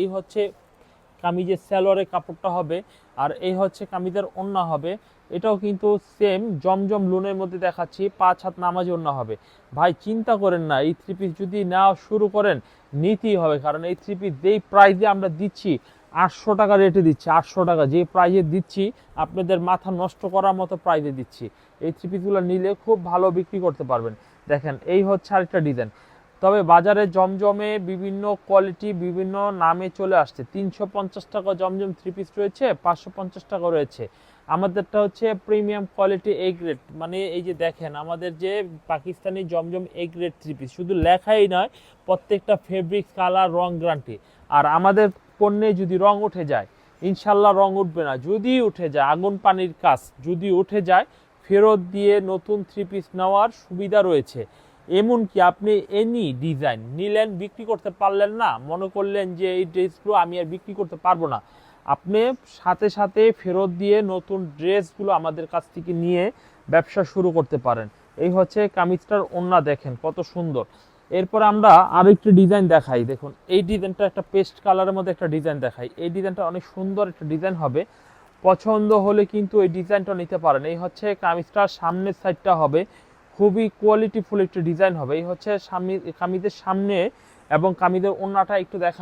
এই হচ্ছে কামিজের সালোয়ারের কাপড়টা হবে, আর এই হচ্ছে কামিজের ওড়না হবে। এটাও কিন্তু সেম জমজম লুনের মধ্যে দেখাচ্ছি, 5 হাত নামাজি ওড়না হবে। ভাই চিন্তা করেন না, এই থ্রি পিস যদি নেওয়া শুরু করেন নিতেই হবে, কারণ এই থ্রি পিস যেই প্রাইসে আমরা দিচ্ছি, 800 টাকা রেটে দিচ্ছি, 800 টাকা যে প্রাইসে দিচ্ছি, আপনাদের মাথা নষ্ট করার মতো প্রাইসে দিচ্ছি। এই থ্রি পিসগুলো নিলে খুব ভালো বিক্রি করতে পারবেন। দেখেন এই হচ্ছে আরেকটা ডিজাইন। তবে বাজারে জমজমে বিভিন্ন কোয়ালিটি বিভিন্ন নামে চলে আসছে। 350 টাকা জমজম থ্রি পিস রয়েছে, 550 টাকা রয়েছে। আমাদেরটা হচ্ছে প্রিমিয়াম কোয়ালিটি এ গ্রেড, মানে এই যে দেখেন আমাদের যে পাকিস্তানি জমজম এ গ্রেড থ্রি পিস, শুধু লেখাই নয়, প্রত্যেকটা ফেব্রিক কালার রং গ্যারান্টি। আর আমাদের পণ্যে যদি রং উঠে যায়, ইনশাল্লাহ রং উঠবে না, যদি উঠে যায় আগুন পানির কাজ, যদি উঠে যায় ফেরত দিয়ে নতুন থ্রি পিস নেওয়ার সুবিধা রয়েছে। এমনকি আপনি এনি ডিজাইন নিলেন, বিক্রি করতে পারলেন না, মনে করলেন যে এই ড্রেসগুলো আমি আর বিক্রি করতে পারবো না, আপনি সাথে সাথে ফেরত দিয়ে নতুন ড্রেসগুলো আমাদের কাছ থেকে নিয়ে ব্যবসা শুরু করতে পারেন। এই হচ্ছে কামিজটার ওড়না, দেখেন কত সুন্দর। এরপর আমরা আরো একটি ডিজাইন দেখাই। দেখুন এই ডিজাইনটা একটা পেস্ট কালারের মধ্যে একটা ডিজাইন দেখাই। এই ডিজাইনটা অনেক সুন্দর একটা ডিজাইন হবে, পছন্দ হলে কিন্তু এই ডিজাইনটা নিতে পারেন। এই হচ্ছে কামিজটার সামনের সাইডটা হবে, খুবই কোয়ালিটিফুল একটি ডিজাইন হবে। এই হচ্ছে কামিজের সামনে এবং কামিজের ওড়নাটা একটু দেখা